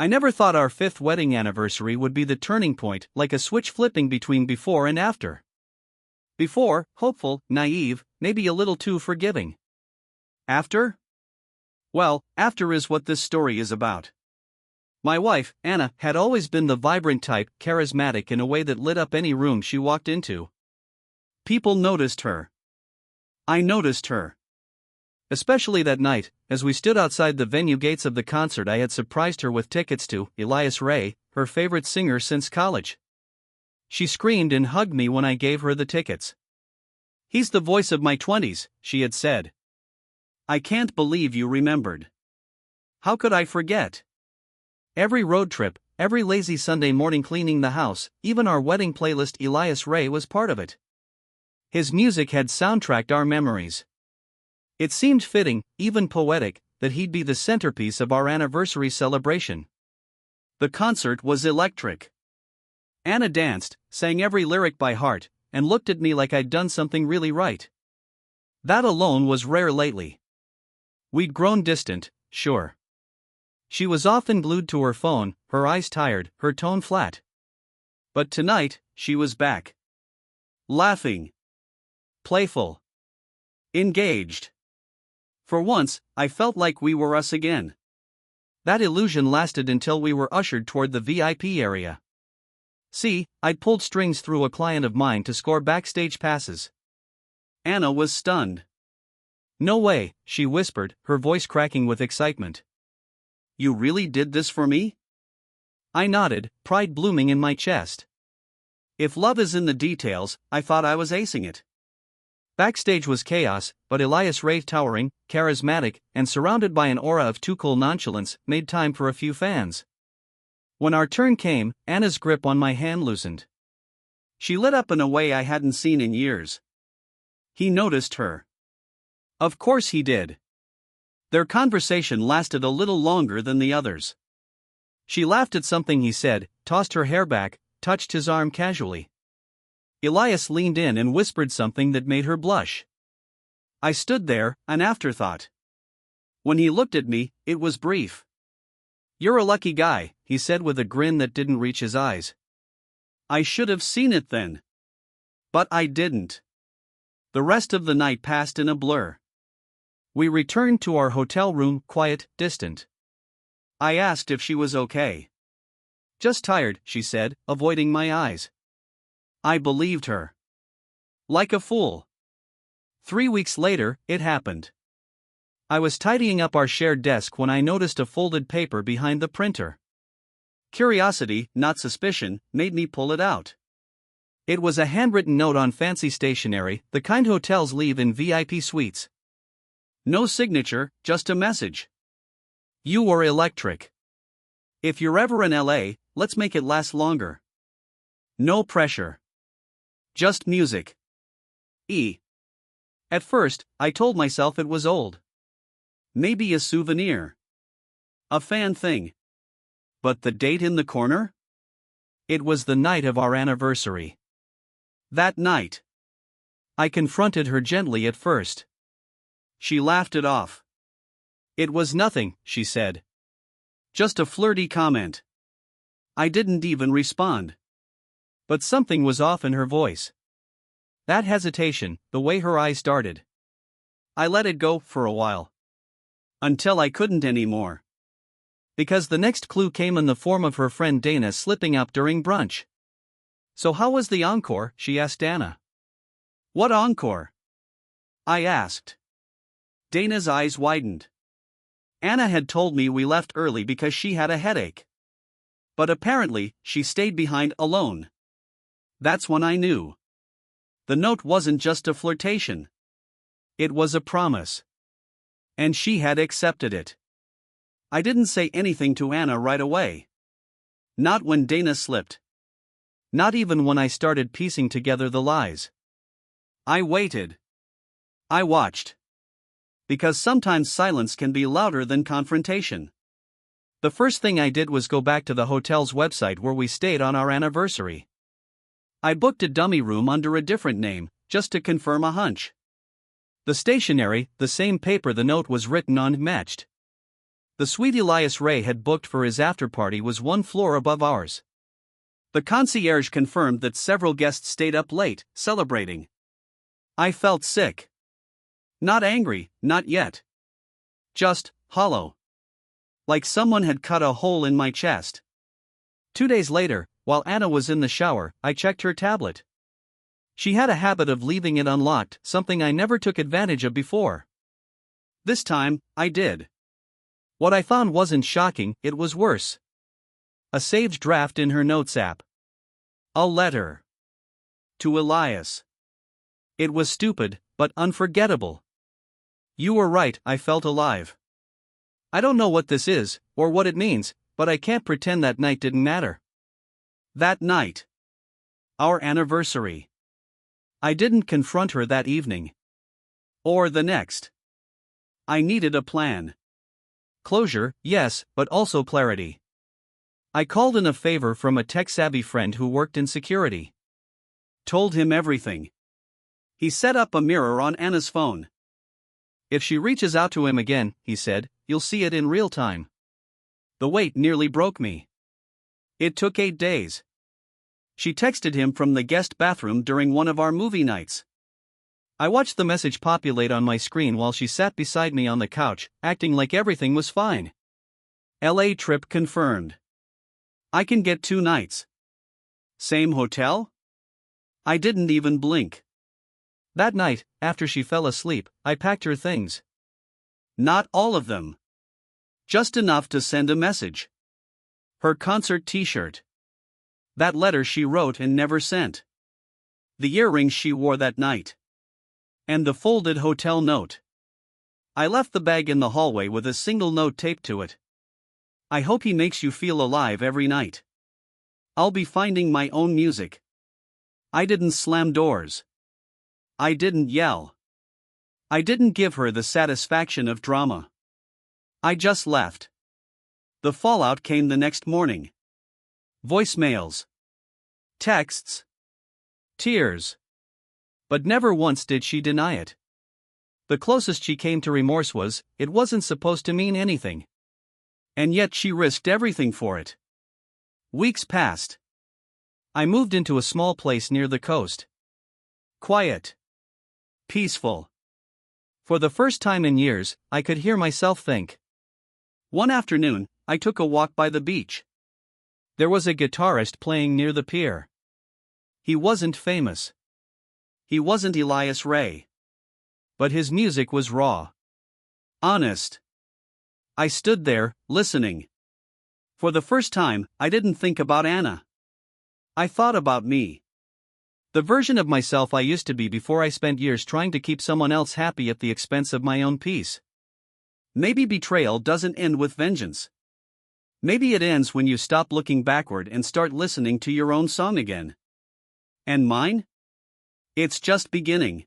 I never thought our 5th wedding anniversary would be the turning point, like a switch flipping between before and after. Before, hopeful, naive, maybe a little too forgiving. After? Well, after is what this story is about. My wife, Anna, had always been the vibrant type, charismatic in a way that lit up any room she walked into. People noticed her. I noticed her. Especially that night, as we stood outside the venue gates of the concert I had surprised her with tickets to, Elias Ray, her favorite singer since college. She screamed and hugged me when I gave her the tickets. "He's the voice of my 20s, she had said. "I can't believe you remembered." How could I forget? Every road trip, every lazy Sunday morning cleaning the house, even our wedding playlist, Elias Ray was part of it. His music had soundtracked our memories. It seemed fitting, even poetic, that he'd be the centerpiece of our anniversary celebration. The concert was electric. Anna danced, sang every lyric by heart, and looked at me like I'd done something really right. That alone was rare lately. We'd grown distant, sure. She was often glued to her phone, her eyes tired, her tone flat. But tonight, she was back. Laughing. Playful. Engaged. For once, I felt like we were us again. That illusion lasted until we were ushered toward the VIP area. See, I'd pulled strings through a client of mine to score backstage passes. Anna was stunned. "No way," she whispered, her voice cracking with excitement. "You really did this for me?" I nodded, pride blooming in my chest. If love is in the details, I thought I was acing it. Backstage was chaos, but Elias Ray, towering, charismatic, and surrounded by an aura of too cool nonchalance, made time for a few fans. When our turn came, Anna's grip on my hand loosened. She lit up in a way I hadn't seen in years. He noticed her. Of course he did. Their conversation lasted a little longer than the others. She laughed at something he said, tossed her hair back, touched his arm casually. Elias leaned in and whispered something that made her blush. I stood there, an afterthought. When he looked at me, it was brief. "You're a lucky guy," he said with a grin that didn't reach his eyes. I should have seen it then. But I didn't. The rest of the night passed in a blur. We returned to our hotel room, quiet, distant. I asked if she was okay. "Just tired," she said, avoiding my eyes. I believed her. Like a fool. 3 weeks later, it happened. I was tidying up our shared desk when I noticed a folded paper behind the printer. Curiosity, not suspicion, made me pull it out. It was a handwritten note on fancy stationery, the kind hotels leave in VIP suites. No signature, just a message. "You were electric. If you're ever in LA, let's make it last longer. No pressure. Just music. E." At first, I told myself it was old. Maybe a souvenir. A fan thing. But the date in the corner? It was the night of our anniversary. That night. I confronted her gently at first. She laughed it off. "It was nothing," she said. "Just a flirty comment." I didn't even respond. But something was off in her voice. That hesitation, the way her eyes darted. I let it go for a while. Until I couldn't anymore. Because the next clue came in the form of her friend Dana slipping up during brunch. "So how was the encore?" she asked Dana. "What encore?" I asked. Dana's eyes widened. Anna had told me we left early because she had a headache. But apparently, she stayed behind alone. That's when I knew. The note wasn't just a flirtation. It was a promise. And she had accepted it. I didn't say anything to Anna right away. Not when Dana slipped. Not even when I started piecing together the lies. I waited. I watched. Because sometimes silence can be louder than confrontation. The first thing I did was go back to the hotel's website where we stayed on our anniversary. I booked a dummy room under a different name, just to confirm a hunch. The stationery, the same paper the note was written on, matched. The suite Elias Ray had booked for his after-party was one floor above ours. The concierge confirmed that several guests stayed up late, celebrating. I felt sick. Not angry, not yet. Just hollow. Like someone had cut a hole in my chest. 2 days later, while Anna was in the shower, I checked her tablet. She had a habit of leaving it unlocked, something I never took advantage of before. This time, I did. What I found wasn't shocking, it was worse. A saved draft in her notes app. A letter. To Elias. It was stupid, but unforgettable. You were right, I felt alive. I don't know what this is, or what it means, but I can't pretend that night didn't matter. That night. Our anniversary. I didn't confront her that evening. Or the next. I needed a plan. Closure, yes, but also clarity. I called in a favor from a tech-savvy friend who worked in security. Told him everything. He set up a mirror on Anna's phone. If she reaches out to him again, he said, you'll see it in real time. The wait nearly broke me. It took 8 days. She texted him from the guest bathroom during one of our movie nights. I watched the message populate on my screen while she sat beside me on the couch, acting like everything was fine. LA trip confirmed. I can get 2 nights. Same hotel? I didn't even blink. That night, after she fell asleep, I packed her things. Not all of them. Just enough to send a message. Her concert t-shirt. That letter she wrote and never sent. The earrings she wore that night. And the folded hotel note. I left the bag in the hallway with a single note taped to it. I hope he makes you feel alive every night. I'll be finding my own music. I didn't slam doors. I didn't yell. I didn't give her the satisfaction of drama. I just left. The fallout came the next morning. Voicemails. Texts. Tears. But never once did she deny it. The closest she came to remorse was, it wasn't supposed to mean anything. And yet she risked everything for it. Weeks passed. I moved into a small place near the coast. Quiet. Peaceful. For the first time in years, I could hear myself think. One afternoon, I took a walk by the beach. There was a guitarist playing near the pier. He wasn't famous. He wasn't Elias Ray. But his music was raw. Honest. I stood there, listening. For the first time, I didn't think about Anna. I thought about me. The version of myself I used to be before I spent years trying to keep someone else happy at the expense of my own peace. Maybe betrayal doesn't end with vengeance. Maybe it ends when you stop looking backward and start listening to your own song again. And mine? It's just beginning.